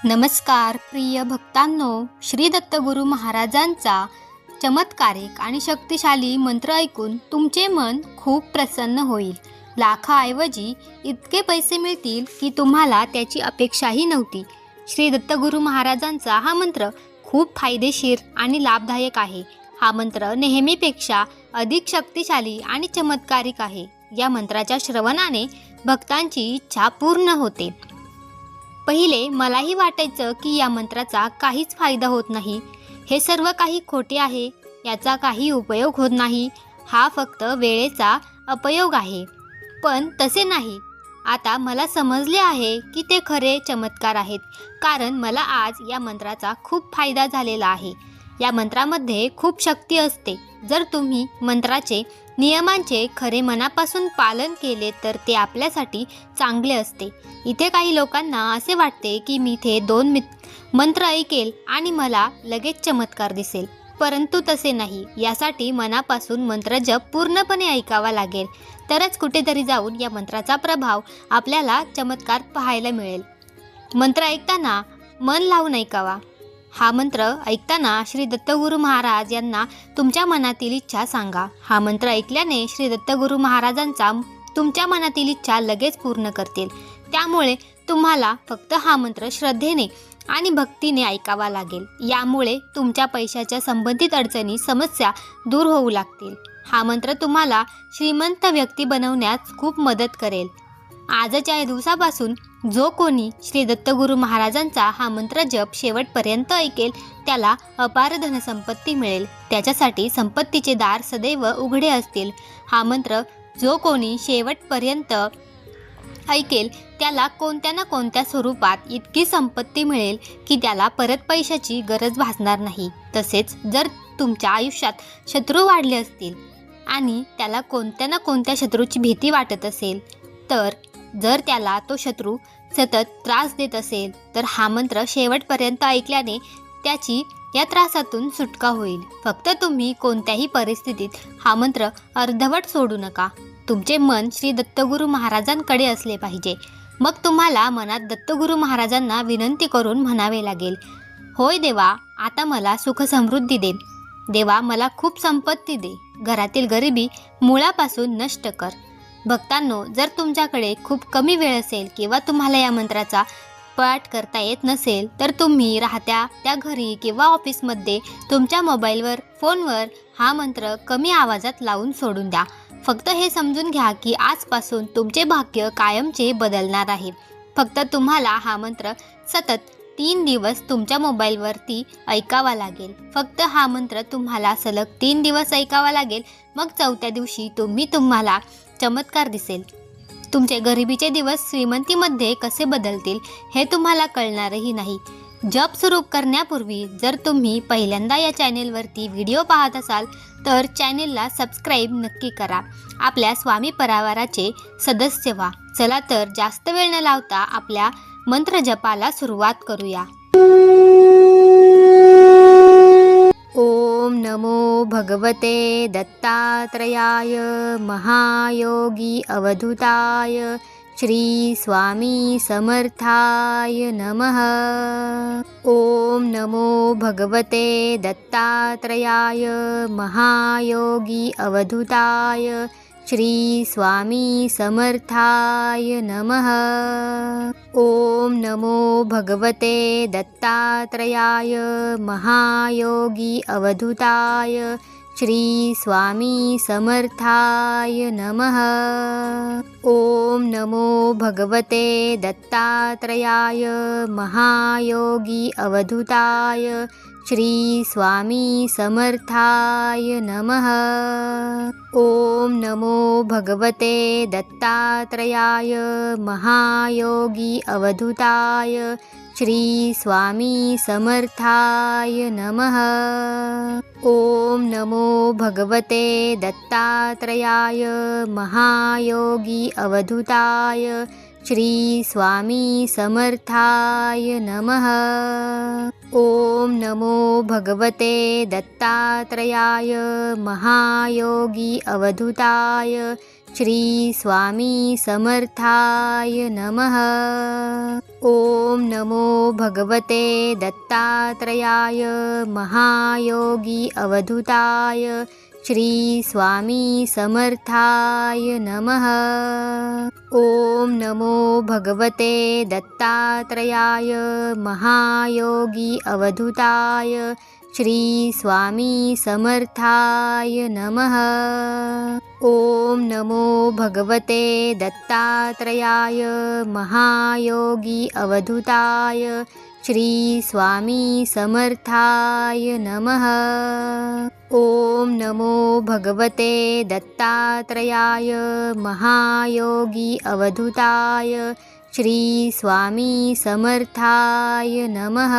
नमस्कार प्रिय भक्तांनो, श्री दत्तगुरू महाराजांचा चमत्कारिक आणि शक्तिशाली मंत्र ऐकून तुमचे मन खूप प्रसन्न होईल. लाखाऐवजी इतके पैसे मिळतील की तुम्हाला त्याची अपेक्षाही नव्हती. श्री दत्तगुरू महाराजांचा हा मंत्र खूप फायदेशीर आणि लाभदायक आहे. हा मंत्र नेहमीपेक्षा अधिक शक्तिशाली आणि चमत्कारिक आहे. या मंत्राच्या श्रवणाने भक्तांची इच्छा पूर्ण होते. पहिले मलाही वाटायचं की या मंत्राचा काहीच फायदा होत नाही, हे सर्व काही खोटे आहे, याचा काही उपयोग होत नाही, हा फक्त वेळेचा अपयोग आहे. पण तसे नाही. आता मला समजले आहे की ते खरे चमत्कार आहेत, कारण मला आज या मंत्राचा खूप फायदा झालेला आहे. या मंत्रामध्ये खूप शक्ती असते. जर तुम्ही मंत्राचे नियमांचे खरे मनापासून पालन केले तर ते आपल्यासाठी चांगले असते. इथे काही लोकांना असे वाटते की मी इथे 2 मंत्र ऐकेल आणि मला लगेच चमत्कार दिसेल, परंतु तसे नाही. यासाठी मनापासून मंत्र जप पूर्णपणे ऐकावा लागेल, तरच कुठेतरी जाऊन या मंत्राचा प्रभाव आपल्याला चमत्कार पाहायला मिळेल. मंत्र ऐकताना मन लावून ऐकावा. हा मंत्र ऐकताना श्री दत्तगुरू महाराज यांना तुमच्या मनातील इच्छा सांगा. हा मंत्र ऐकल्याने श्री दत्तगुरू महाराजांचा तुमच्या मनातील इच्छा लगेच पूर्ण करतील. त्यामुळे तुम्हाला फक्त हा मंत्र श्रद्धेने आणि भक्तीने ऐकावा लागेल. यामुळे तुमच्या पैशाच्या संबंधित अडचणी, समस्या दूर होऊ लागतील. हा मंत्र तुम्हाला श्रीमंत व्यक्ती बनवण्यास खूप मदत करेल. आजच्या या दिवसापासून जो कोणी श्री दत्तगुरू महाराजांचा हा मंत्र जप शेवटपर्यंत ऐकेल त्याला अपार धनसंपत्ती मिळेल. त्याच्यासाठी संपत्तीचे दार सदैव उघडे असतील. हा मंत्र जो कोणी शेवटपर्यंत ऐकेल त्याला कोणत्या ना कोणत्या स्वरूपात इतकी संपत्ती मिळेल की त्याला परत पैशाची गरज भासणार नाही. तसेच जर तुमच्या आयुष्यात शत्रू वाढले असतील आणि त्याला कोणत्या ना कोणत्या शत्रूची भीती वाटत असेल, तर जर त्याला तो शत्रू सतत त्रास देत असेल तर हा मंत्र शेवटपर्यंत ऐकल्याने त्याची या त्रासातून सुटका होईल. फक्त तुम्ही कोणत्याही परिस्थितीत हा मंत्र अर्धवट सोडू नका. तुमचे मन श्री दत्तगुरू महाराजांकडे असले पाहिजे. मग तुम्हाला मनात दत्तगुरू महाराजांना विनंती करून म्हणावे लागेल, होय देवा, आता मला सुख समृद्धी दे. देवा, मला खूप संपत्ती दे. घरातील गरिबी मुळापासून नष्ट कर. भक्तांनो, जर तुमच्याकडे खूप कमी वेळ असेल किंवा तुम्हाला या मंत्राचा पाठ करता येत नसेल तर तुम्ही राहत्या त्या घरी किंवा ऑफिसमध्ये तुमच्या मोबाईलवर, फोनवर हा मंत्र कमी आवाजात लावून सोडून द्या. फक्त हे समजून घ्या की आजपासून तुमचे भाग्य कायमचे बदलणार आहे. फक्त तुम्हाला हा मंत्र सतत 3 दिवस तुमच्या मोबाईलवरती ऐकावा लागेल. फक्त हा मंत्र तुम्हाला सलग 3 दिवस ऐकावा लागेल. मग 4थ्या दिवशी तुम्हाला चमत्कार दिसेल. तुमचे गरिबीचे दिवस श्रीमंतीमध्ये कसे बदलतील हे तुम्हाला कळणारही नाही. जप सुरू करण्यापूर्वी जर तुम्ही पहिल्यांदा या चॅनेलवरती व्हिडिओ पाहत असाल तर चॅनेलला सबस्क्राईब नक्की करा. आपल्या स्वामी परिवाराचे सदस्य व्हा. चला तर जास्त वेळ न लावता आपल्या मंत्र जपाला सुरुवात करूया. ओम नमो भगवते दत्तात्रयाय महायोगी अवधूताय श्री स्वामी समर्थाय नमः. ओम नमो भगवते दत्तात्रयाय महायोगी अवधूताय श्री स्वामी समर्थाय नमः. ओम नमो भगवते दत्तात्रयाय महायोगी अवधूताय श्री स्वामी समर्थाय नमः. ओम नमो भगवते दत्तात्रयाय महायोगी अवधूताय श्री स्वामी समर्थाय नमः. ओम नमो भगवते दत्तात्रयाय महायोगी अवधूताय श्री स्वामी समर्थाय नमः. ओम नमो भगवते दत्तात्रयाय महायोगी अवधूताय श्री स्वामी समर्थाय नमः. ओम नमो भगवते दत्तात्रयाय महायोगी अवधूताय श्री स्वामी समर्थाय नमः. ॐ नमो भगवते दत्तात्रेयाय महायोगी अवधूताय श्री स्वामी समर्थाय नमः। ॐ नमो भगवते दत्तात्रेयाय महायोगी अवधूताय श्री स्वामी समर्थाय नमः। ॐ नमो भगवते दत्तात्रेयाय महायोगी अवधूताय श्री स्वामी समर्थाय नमः। ॐ नमो भगवते दत्तात्रेयाय महायोगी अवधूताय श्री स्वामी समर्थाय नमः।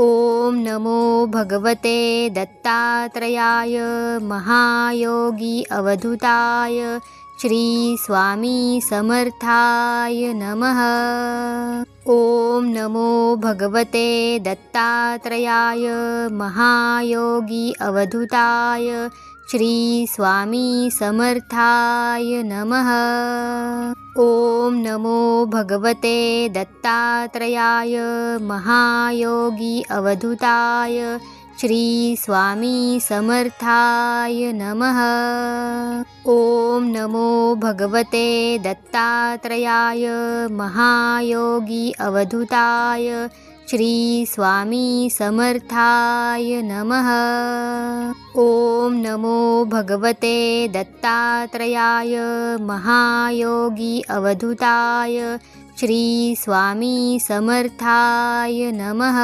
ॐ नमो भगवते दत्तात्रेयाय महायोगी अवधूताय श्री स्वामी समर्थाय नमः। ॐ नमो भगवते दत्तात्रेयाय महायोगी अवधूताय श्री स्वामी समर्थाय नमः। ॐ नमो भगवते दत्तात्रेयाय महायोगी अवधूताय श्री स्वामी समर्थाय नमः। ॐ नमो भगवते दत्तात्रेयाय महायोगी अवधूताय श्री स्वामी समर्थाय नमः। ॐ नमो भगवते दत्तात्रेयाय महायोगी अवधूताय श्री स्वामी समर्थाय नमः।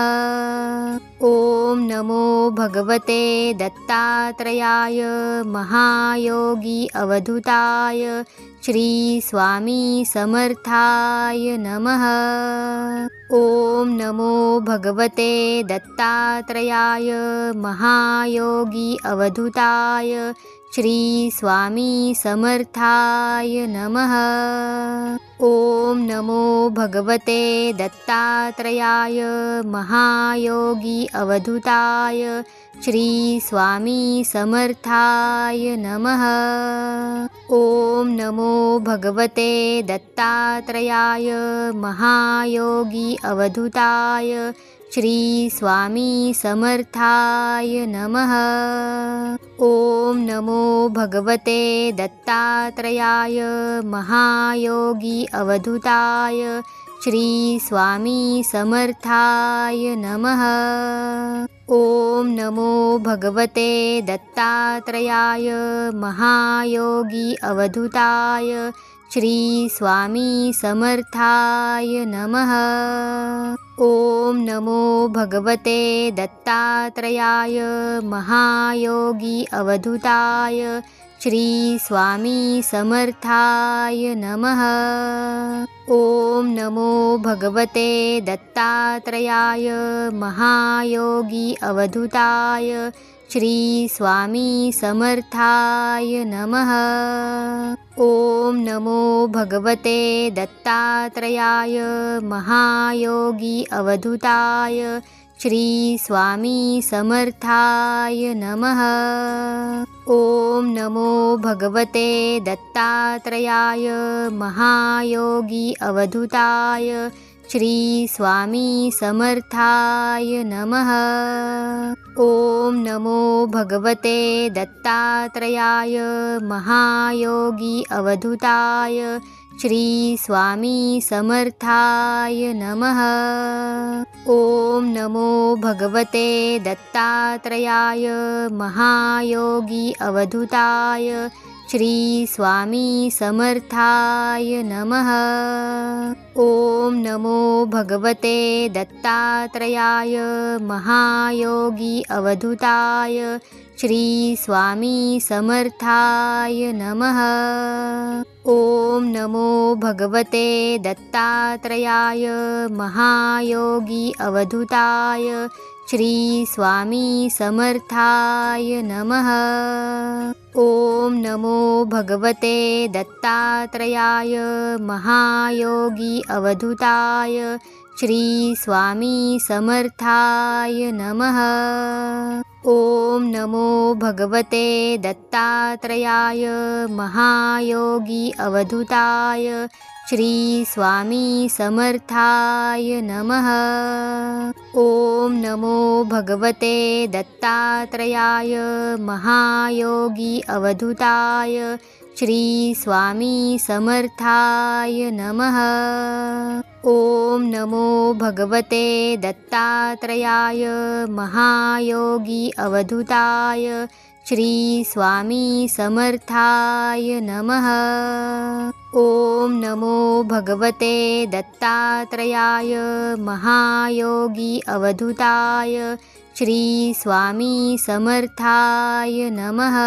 ॐ नमो भगवते दत्तात्रेयाय महायोगी अवधूताय श्री स्वामी समर्थाय नमः। ॐ नमो भगवते दत्तात्रेयाय महायोगी अवधूताय श्री स्वामी समर्थाय नमः। ॐ नमो भगवते दत्तात्रेयाय महायोगी अवधूताय श्री स्वामी समर्थाय नमः। ॐ नमो भगवते दत्तात्रेयाय महायोगी अवधूताय श्री स्वामी समर्थाय नमः। ॐ नमो भगवते दत्तात्रेयाय महायोगी अवधूताय श्री स्वामी समर्थाय नमः। ॐ नमो भगवते दत्तात्रेयाय महायोगी अवधूताय श्री स्वामी समर्थाय नमः। ॐ नमो भगवते दत्तात्रेयाय महायोगी अवधूताय श्री स्वामी समर्थाय नमः। ॐ नमो भगवते दत्तात्रेयाय महायोगी अवधूताय श्री स्वामी समर्थाय नमः। ॐ नमो भगवते दत्तात्रेयाय महायोगी अवधूताय श्री स्वामी समर्थाय नमः। ॐ नमो भगवते दत्तात्रेयाय महायोगी अवधूताय श्री स्वामी समर्थाय नमः। ॐ नमो भगवते दत्तात्रेयाय महायोगी अवधूताय श्री स्वामी समर्थाय नमः। ॐ नमो भगवते दत्तात्रेयाय महायोगी अवधूताय श्री स्वामी समर्थाय नमः। ॐ नमो भगवते दत्तात्रेयाय महायोगी अवधूताय श्री स्वामी समर्थाय नमः। ॐ नमो भगवते दत्तात्रेयाय महायोगी अवधूताय श्री स्वामी समर्थाय नमः। ॐ नमो भगवते दत्तात्रेयाय महायोगी अवधूताय श्री स्वामी समर्थाय नमः। ॐ नमो भगवते दत्तात्रेयाय महायोगी अवधूताय श्री स्वामी समर्थाय नमः। ओम नमो भगवते दत्तात्रेयाय महायोगी अवधूताय श्री स्वामी समर्थाय नमः। ओम नमो भगवते दत्तात्रेयाय महायोगी अवधूताय श्री स्वामी समर्थाय नमः। ओम नमो भगवते दत्तात्रेयाय महायोगी अवधूताय श्री स्वामी समर्थाय नमः।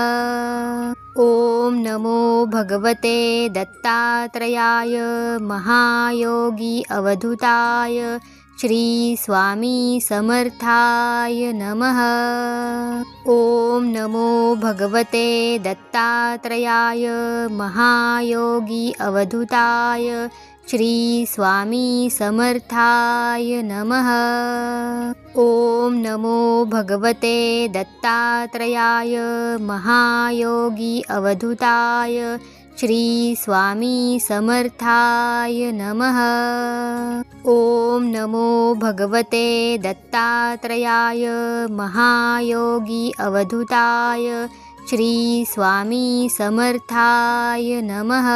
ओम नमो भगवते दत्तात्रेयाय महायोगी अवधूताय श्री स्वामी समर्थाय नमः। ओम नमो भगवते दत्तात्रेयाय महायोगी अवधूताय श्री स्वामी समर्थाय नमः। ओम नमो भगवते दत्तात्रेयाय महायोगी अवधूताय श्री स्वामी समर्थाय नमः। ओम नमो भगवते दत्तात्रेयाय महायोगी अवधूताय श्री स्वामी समर्थाय नमः।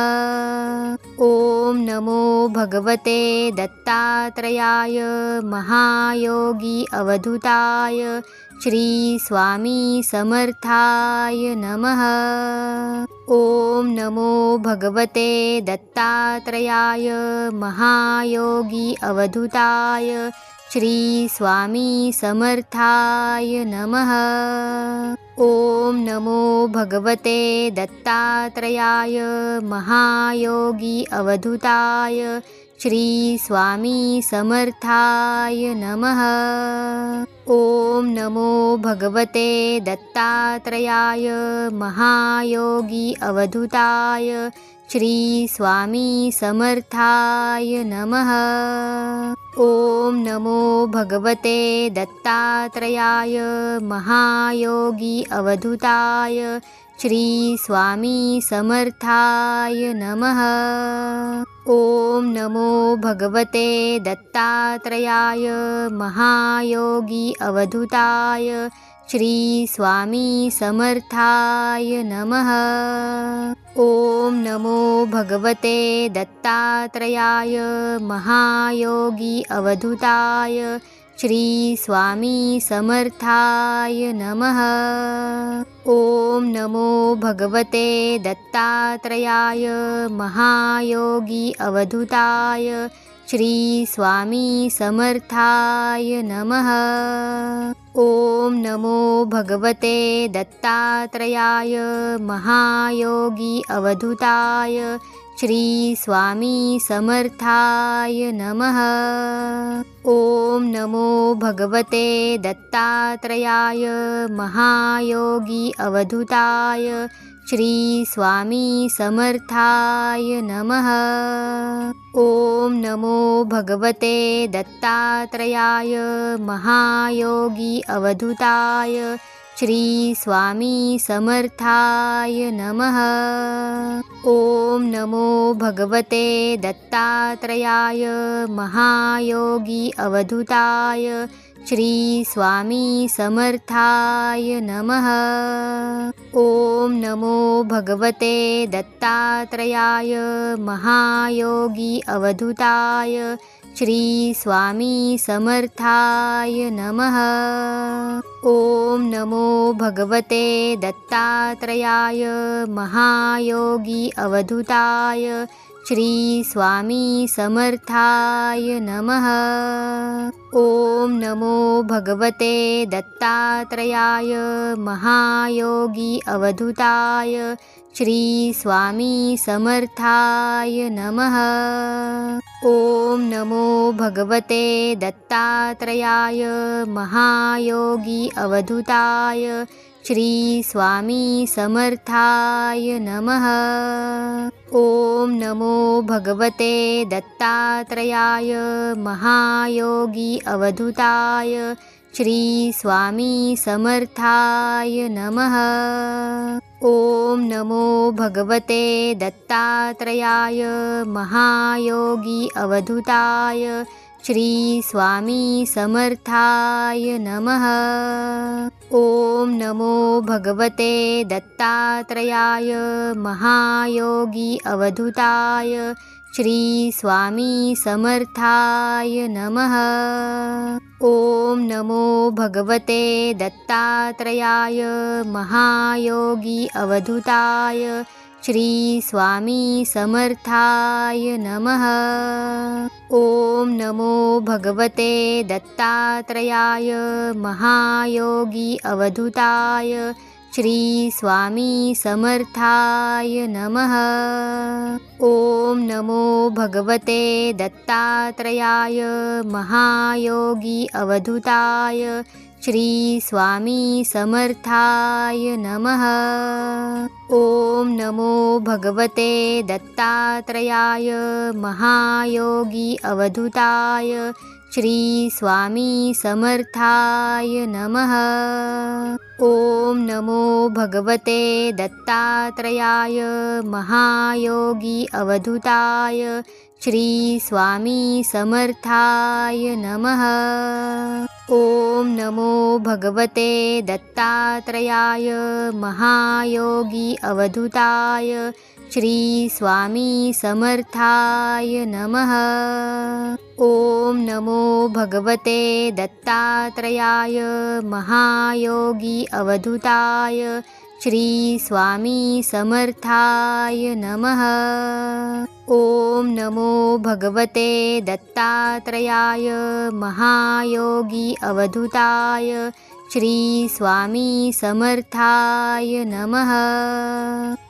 ओम नमो भगवते दत्तात्रेयाय महायोगी अवधूताय श्री स्वामी समर्थाय नमः। ओम नमो भगवते दत्तात्रेयाय महायोगी अवधूताय श्री स्वामी समर्थाय नमः। ओम नमो भगवते दत्तात्रेयाय महायोगी अवधूताय श्री स्वामी समर्थाय नमः। ओम नमो भगवते दत्तात्रेयाय महायोगी अवधूताय श्री स्वामी समर्थाय नमः। ओम नमो भगवते दत्तात्रेयाय महायोगी अवधूताय श्री स्वामी समर्थाय नमः। ओम नमो भगवते दत्तात्रेयाय महायोगी अवधूताय श्री स्वामी समर्थाय नमः। ओम नमो भगवते दत्तात्रेयाय महायोगी अवधूताय श्री स्वामी समर्थाय नमः। ओम नमो भगवते दत्तात्रेयाय महायोगी अवधूताय श्री स्वामी समर्थाय नमः। ओम नमो भगवते दत्तात्रेयाय महायोगी अवधूताय श्री स्वामी समर्थाय नमः। ओम नमो भगवते दत्तात्रेयाय महायोगी अवधूताय श्री स्वामी समर्थाय नमः। ओम नमो भगवते दत्तात्रेयाय महायोगी अवधूताय श्री स्वामी समर्थाय नमः। ओम नमो भगवते दत्तात्रेयाय महायोगी अवधूताय श्री स्वामी समर्थाय नमः। ओम नमो भगवते दत्तात्रेयाय महायोगी अवधूताय श्री स्वामी समर्थाय नमः। ओम नमो भगवते दत्तात्रेयाय महायोगी अवधूताय श्री स्वामी समर्थाय नमः। ओम नमो भगवते दत्तात्रेयाय महायोगी अवधूताय श्री स्वामी समर्थाय नमः। ओम नमो भगवते दत्तात्रेयाय महायोगी अवधूताय श्री स्वामी समर्थाय नमः। ओम नमो भगवते दत्तात्रेयाय महायोगी अवधूताय श्री स्वामी समर्थाय नमः। ओम नमो भगवते दत्तात्रेयाय महायोगी अवधूताय श्री स्वामी समर्थाय नमः। ओम नमो भगवते दत्तात्रेयाय महायोगी अवधूताय श्री स्वामी समर्थाय नमः। ओम नमो भगवते दत्तात्रेयाय महायोगी अवधूताय श्री स्वामी समर्थाय नमः। ओम नमो भगवते दत्तात्रेयाय महायोगी अवधूताय श्री स्वामी समर्थाय नमः। ओम नमो भगवते दत्तात्रेयाय महायोगी अवधूताय श्री स्वामी समर्थाय नमः। ओम नमो भगवते दत्तात्रेयाय महायोगी अवधूताय श्री स्वामी समर्थाय नमः। ओम नमो भगवते दत्तात्रेयाय महायोगी अवधूताय श्री स्वामी समर्थाय नमः। ओम नमो भगवते दत्तात्रेयाय महायोगी अवधूताय श्री स्वामी समर्थाय नमः। ओम नमो भगवते दत्तात्रेयाय महायोगी अवधूताय श्री स्वामी समर्थाय नमः। ओम नमो भगवते दत्तात्रेयाय महायोगी अवधूताय श्री स्वामी समर्थाय नमः।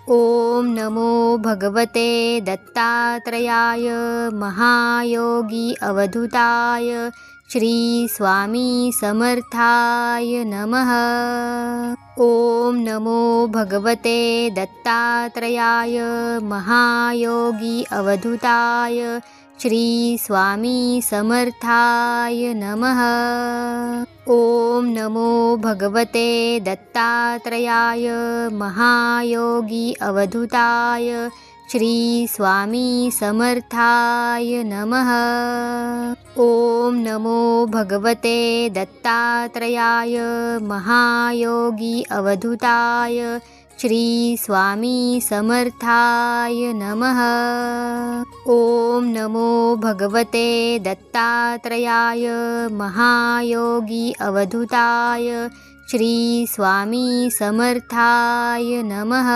ओम नमो भगवते दत्तात्रेयाय महायोगी अवधूताय श्री स्वामी समर्थाय नमः। ओम नमो भगवते दत्तात्रेयाय महायोगी अवधूताय श्री स्वामी समर्थाय नमः। ओम नमो भगवते दत्तात्रेयाय महायोगी अवधूताय श्री स्वामी समर्थाय नमः। ओम नमो भगवते दत्तात्रेयाय महायोगी अवधूताय श्री स्वामी समर्थाय नमः। ओम नमो भगवते दत्तात्रेयाय महायोगी अवधूताय श्री स्वामी समर्थाय नमः।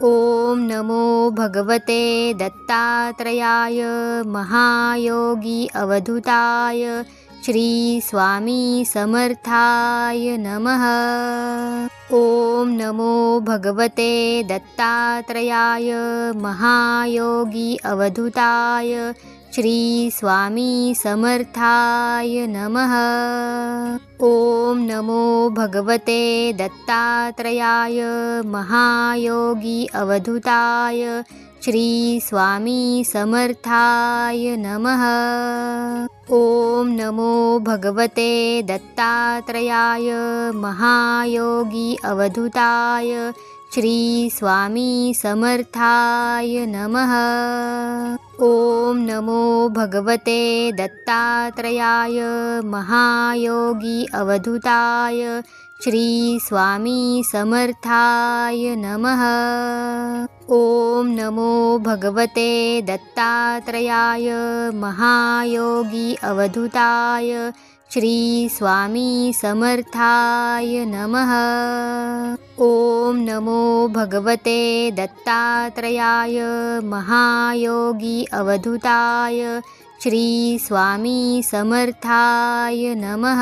ओम नमो भगवते दत्तात्रेयाय महायोगी अवधूताय श्री स्वामी समर्थाय नमः। ओम नमो भगवते दत्तात्रेयाय महायोगी अवधूताय श्री स्वामी समर्थाय नमः। ओम नमो भगवते दत्तात्रेयाय महायोगी अवधूताय श्री स्वामी समर्थाय नमः। ओम नमो भगवते दत्तात्रेयाय महायोगी अवधूताय श्री स्वामी समर्थाय नमः। ओम नमो भगवते दत्तात्रेयाय महायोगी अवधूताय श्री स्वामी समर्थाय नमः। ओम नमो भगवते दत्तात्रेयाय महायोगी अवधूताय श्री स्वामी समर्थाय नमः। ओम नमो भगवते दत्तात्रेयाय महायोगी अवधूताय श्री स्वामी समर्थाय नमः।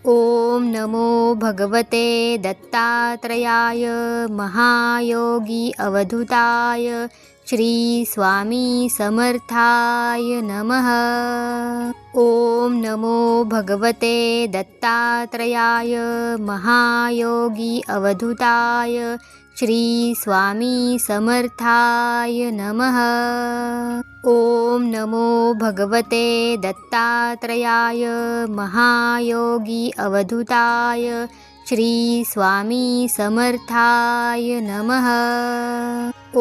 ओम नमो भगवते दत्तात्रेयाय महायोगी अवधूताय श्री स्वामी समर्थाय नमः। ओम नमो भगवते दत्तात्रेयाय महायोगी अवधूताय श्री स्वामी समर्थाय नमः। ओम नमो भगवते दत्तात्रेयाय महायोगी अवधूताय श्री स्वामी समर्थाय नमः।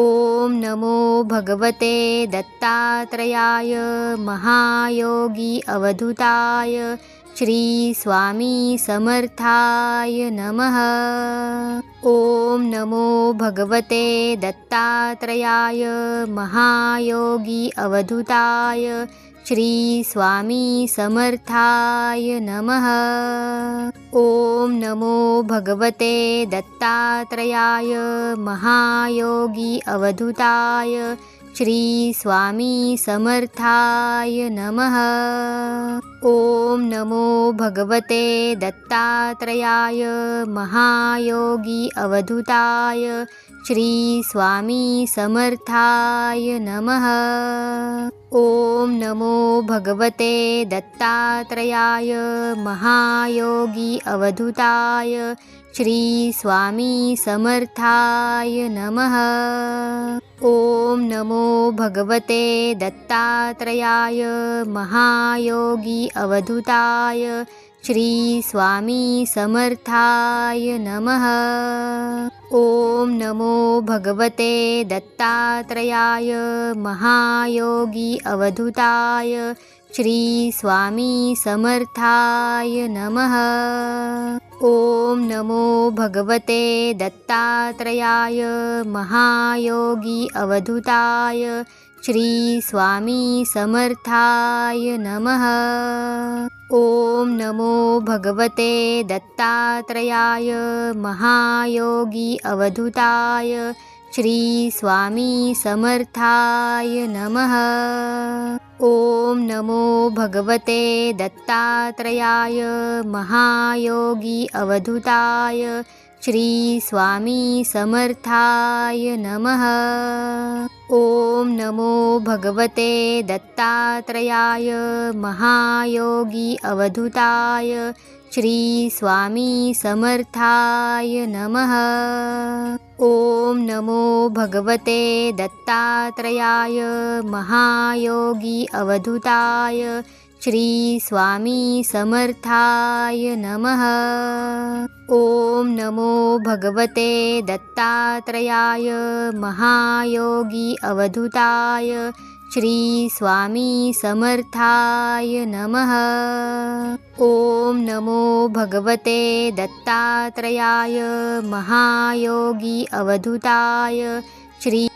ओम नमो भगवते दत्तात्रेयाय महायोगी अवधूताय श्री स्वामी समर्थाय नमः। ओम नमो भगवते दत्तात्रेयाय महायोगी अवधूताय श्री स्वामी समर्थाय नमः। ओम नमो भगवते दत्तात्रेयाय महायोगी अवधूताय श्री स्वामी समर्थाय नमः। ओम नमो भगवते दत्तात्रेयाय महायोगी अवधूताय श्री स्वामी समर्थाय नमः। ओम नमो भगवते दत्तात्रेयाय महायोगी अवधूताय श्री स्वामी समर्थाय नमः। ओम नमो भगवते दत्तात्रेयाय महायोगी अवधूताय श्री स्वामी समर्थाय नमः। ओम नमो भगवते दत्तात्रेयाय महायोगी अवधूताय श्री स्वामी समर्थाय नमः। ओम नमो भगवते दत्तात्रेयाय महायोगी अवधूताय श्री स्वामी समर्थाय नमः। ओम नमो भगवते दत्तात्रेयाय महायोगी अवधूताय श्री स्वामी समर्थाय नमः। ओम नमो भगवते दत्तात्रेयाय महायोगी अवधूताय श्री स्वामी समर्थाय नमः। ओम नमो भगवते दत्तात्रेयाय महायोगी अवधूताय श्री स्वामी समर्थाय नमः। ओम नमो भगवते दत्तात्रेयाय महायोगी अवधूताय श्री स्वामी समर्थाय नमः। ओम नमो भगवते दत्तात्रेयाय महायोगी अवधूताय श्री स्वामी समर्थाय नमः। ओम नमो भगवते दत्तात्रेयाय महायोगी अवधूताय श्री